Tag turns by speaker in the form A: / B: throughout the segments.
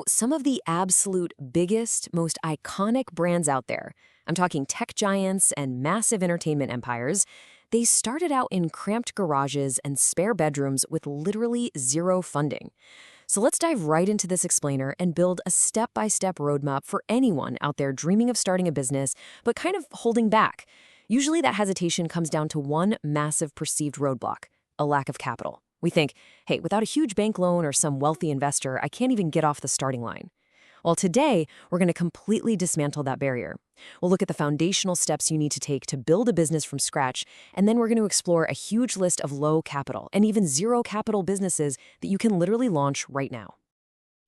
A: Some of the absolute biggest, most iconic brands out there, I'm talking tech giants and massive entertainment empires, they started out in cramped garages and spare bedrooms with literally zero funding. So let's dive right into this explainer and build a step-by-step roadmap for anyone out there dreaming of starting a business, but kind of holding back. Usually that hesitation comes down to one massive perceived roadblock: a lack of capital. We think, hey, without a huge bank loan or some wealthy investor, I can't even get off the starting line. Well, today, we're going to completely dismantle that barrier. We'll look at the foundational steps you need to take to build a business from scratch, and then we're going to explore a huge list of low capital and even zero capital businesses that you can literally launch right now.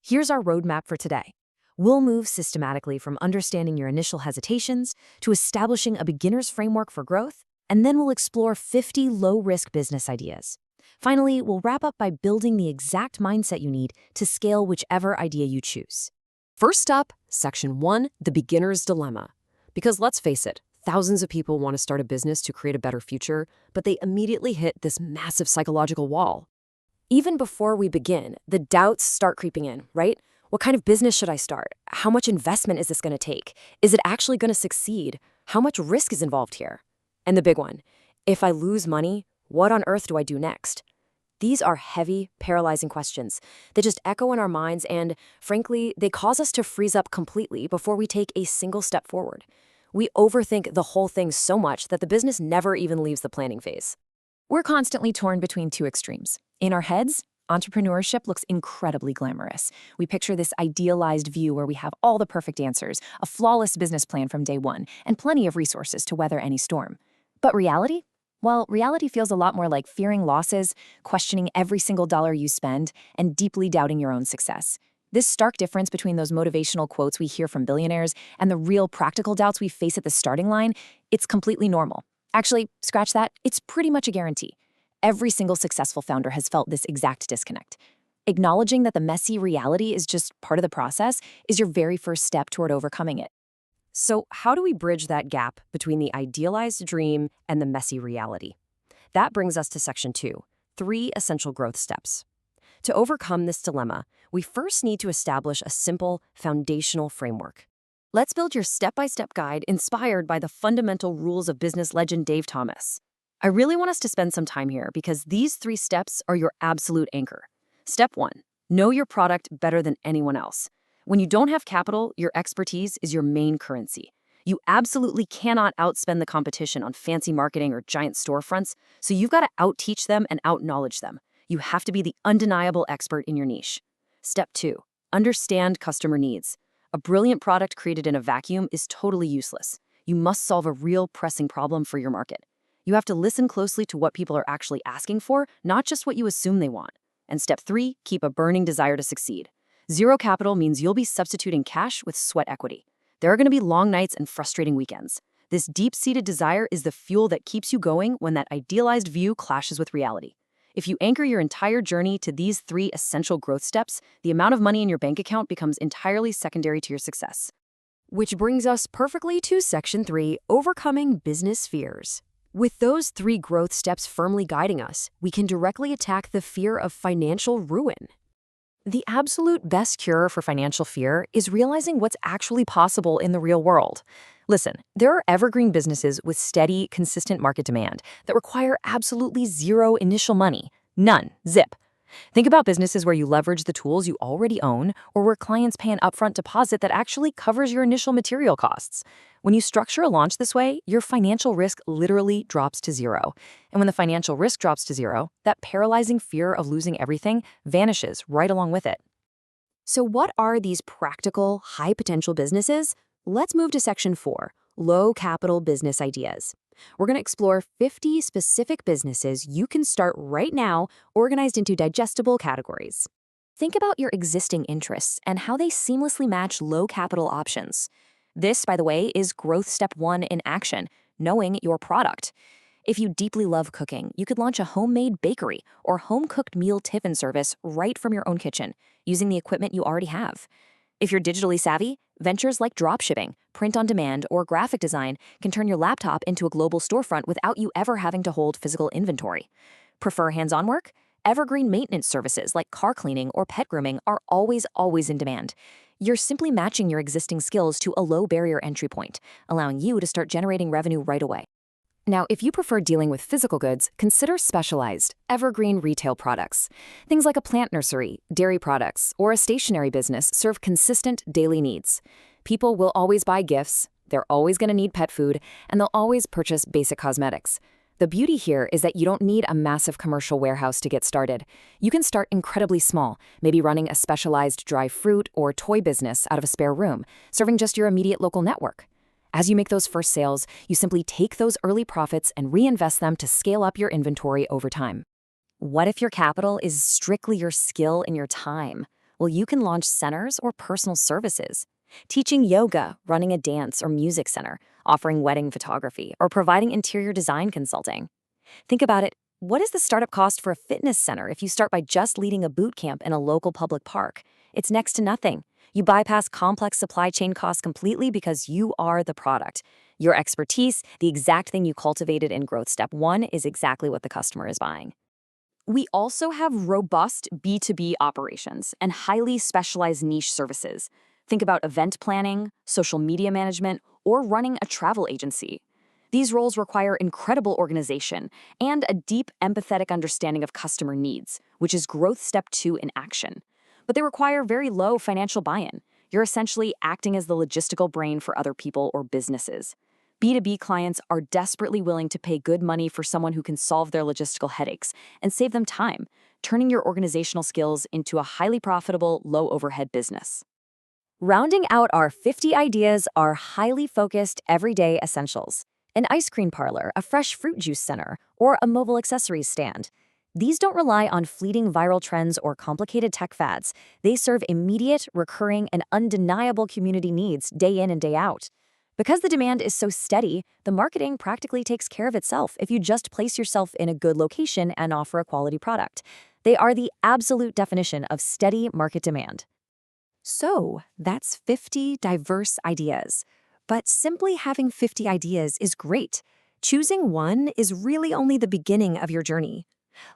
A: Here's our roadmap for today. We'll move systematically from understanding your initial hesitations to establishing a beginner's framework for growth, and then we'll explore 50 low-risk business ideas. Finally, we'll wrap up by building the exact mindset you need to scale whichever idea you choose. First up, Section 1, the beginner's dilemma. Because let's face it, thousands of people want to start a business to create a better future, but they immediately hit this massive psychological wall. Even before we begin, the doubts start creeping in, right? What kind of business should I start? How much investment is this going to take? Is it actually going to succeed? How much risk is involved here? And the big one, if I lose money, what on earth do I do next? These are heavy, paralyzing questions that just echo in our minds and, frankly, they cause us to freeze up completely before we take a single step forward. We overthink the whole thing so much that the business never even leaves the planning phase. We're constantly torn between two extremes. In our heads, entrepreneurship looks incredibly glamorous. We picture this idealized view where we have all the perfect answers, a flawless business plan from day one, and plenty of resources to weather any storm. But reality? Well, reality feels a lot more like fearing losses, questioning every single dollar you spend, and deeply doubting your own success. This stark difference between those motivational quotes we hear from billionaires and the real practical doubts we face at the starting line, it's completely normal. Actually, scratch that, it's pretty much a guarantee. Every single successful founder has felt this exact disconnect. Acknowledging that the messy reality is just part of the process is your very first step toward overcoming it. So how do we bridge that gap between the idealized dream and the messy reality? That brings us to Section 2, 3 essential growth steps. To overcome this dilemma, we first need to establish a simple, foundational framework. Let's build your step-by-step guide inspired by the fundamental rules of business legend Dave Thomas. I really want us to spend some time here because these 3 steps are your absolute anchor. Step 1, know your product better than anyone else. When you don't have capital, your expertise is your main currency. You absolutely cannot outspend the competition on fancy marketing or giant storefronts, so you've got to out-teach them and out-knowledge them. You have to be the undeniable expert in your niche. Step 2, understand customer needs. A brilliant product created in a vacuum is totally useless. You must solve a real pressing problem for your market. You have to listen closely to what people are actually asking for, not just what you assume they want. And step 3, keep a burning desire to succeed. Zero capital means you'll be substituting cash with sweat equity. There are going to be long nights and frustrating weekends. This deep-seated desire is the fuel that keeps you going when that idealized view clashes with reality. If you anchor your entire journey to these 3 essential growth steps, the amount of money in your bank account becomes entirely secondary to your success. Which brings us perfectly to Section 3, overcoming business fears. With those 3 growth steps firmly guiding us, we can directly attack the fear of financial ruin. The absolute best cure for financial fear is realizing what's actually possible in the real world. Listen, there are evergreen businesses with steady, consistent market demand that require absolutely zero initial money. None. Zip. Think about businesses where you leverage the tools you already own or where clients pay an upfront deposit that actually covers your initial material costs. When you structure a launch this way, your financial risk literally drops to zero. And when the financial risk drops to zero, that paralyzing fear of losing everything vanishes right along with it. So what are these practical, high-potential businesses? Let's move to Section 4, low-capital business ideas. We're going to explore 50 specific businesses you can start right now, organized into digestible categories. Think about your existing interests and how they seamlessly match low-capital options. This, by the way, is growth step 1 in action, knowing your product. If you deeply love cooking, you could launch a homemade bakery or home-cooked meal tiffin service right from your own kitchen, using the equipment you already have. If you're digitally savvy, ventures like dropshipping, print on demand, or graphic design can turn your laptop into a global storefront without you ever having to hold physical inventory. Prefer hands-on work? Evergreen maintenance services like car cleaning or pet grooming are always in demand. You're simply matching your existing skills to a low barrier entry point, allowing you to start generating revenue right away. Now, if you prefer dealing with physical goods, consider specialized, evergreen retail products. Things like a plant nursery, dairy products, or a stationery business serve consistent daily needs. People will always buy gifts, they're always going to need pet food, and they'll always purchase basic cosmetics. The beauty here is that you don't need a massive commercial warehouse to get started. You can start incredibly small, maybe running a specialized dry fruit or toy business out of a spare room, serving just your immediate local network. As you make those first sales, you simply take those early profits and reinvest them to scale up your inventory over time. What if your capital is strictly your skill and your time? Well, you can launch centers or personal services. Teaching yoga, running a dance or music center, offering wedding photography, or providing interior design consulting. Think about it. What is the startup cost for a fitness center if you start by just leading a boot camp in a local public park? It's next to nothing. You bypass complex supply chain costs completely because you are the product. Your expertise, the exact thing you cultivated in Growth Step 1, is exactly what the customer is buying. We also have robust B2B operations and highly specialized niche services. Think about event planning, social media management, or running a travel agency. These roles require incredible organization and a deep, empathetic understanding of customer needs, which is Growth Step 2 in action. But they require very low financial buy-in. You're essentially acting as the logistical brain for other people or businesses. B2B clients are desperately willing to pay good money for someone who can solve their logistical headaches and save them time, turning your organizational skills into a highly profitable, low-overhead business. Rounding out our 50 ideas are highly focused everyday essentials. An ice cream parlor, a fresh fruit juice center, or a mobile accessories stand. These don't rely on fleeting viral trends or complicated tech fads. They serve immediate, recurring, and undeniable community needs day in and day out. Because the demand is so steady, the marketing practically takes care of itself if you just place yourself in a good location and offer a quality product. They are the absolute definition of steady market demand. So, that's 50 diverse ideas. But simply having 50 ideas is great. Choosing one is really only the beginning of your journey.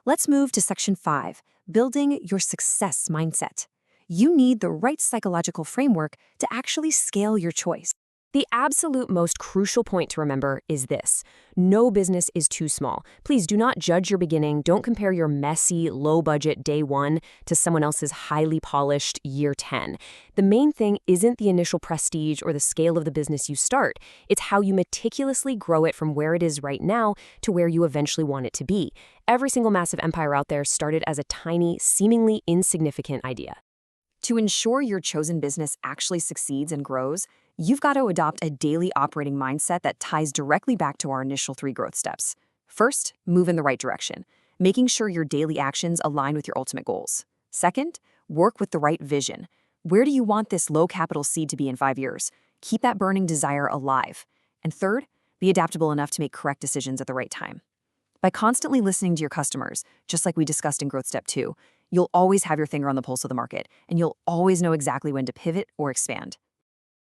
A: Let's move to Section 5, building your success mindset. You need the right psychological framework to actually scale your choice. The absolute most crucial point to remember is this: no business is too small. Please do not judge your beginning. Don't compare your messy, low-budget day 1 to someone else's highly polished year 10. The main thing isn't the initial prestige or the scale of the business you start. It's how you meticulously grow it from where it is right now to where you eventually want it to be. Every single massive empire out there started as a tiny, seemingly insignificant idea. To ensure your chosen business actually succeeds and grows, you've got to adopt a daily operating mindset that ties directly back to our initial 3 growth steps. First, move in the right direction, making sure your daily actions align with your ultimate goals. Second, work with the right vision. Where do you want this low capital seed to be in 5 years? Keep that burning desire alive. And third, be adaptable enough to make correct decisions at the right time. By constantly listening to your customers, just like we discussed in Growth Step 2, you'll always have your finger on the pulse of the market, and you'll always know exactly when to pivot or expand.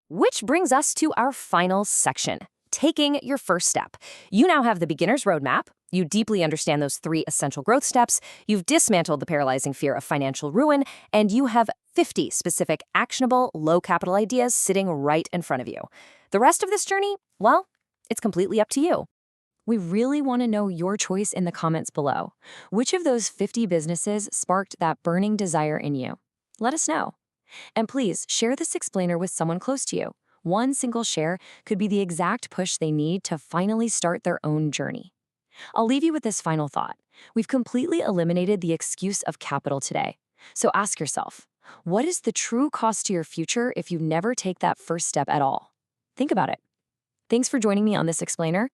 A: Which brings us to our final section, taking your first step. You now have the beginner's roadmap. You deeply understand those 3 essential growth steps. You've dismantled the paralyzing fear of financial ruin, and you have 50 specific, actionable, low-capital ideas sitting right in front of you. The rest of this journey, well, it's completely up to you. We really want to know your choice in the comments below. Which of those 50 businesses sparked that burning desire in you? Let us know. And please share this explainer with someone close to you. One single share could be the exact push they need to finally start their own journey. I'll leave you with this final thought. We've completely eliminated the excuse of capital today. So ask yourself, what is the true cost to your future if you never take that first step at all? Think about it. Thanks for joining me on this explainer.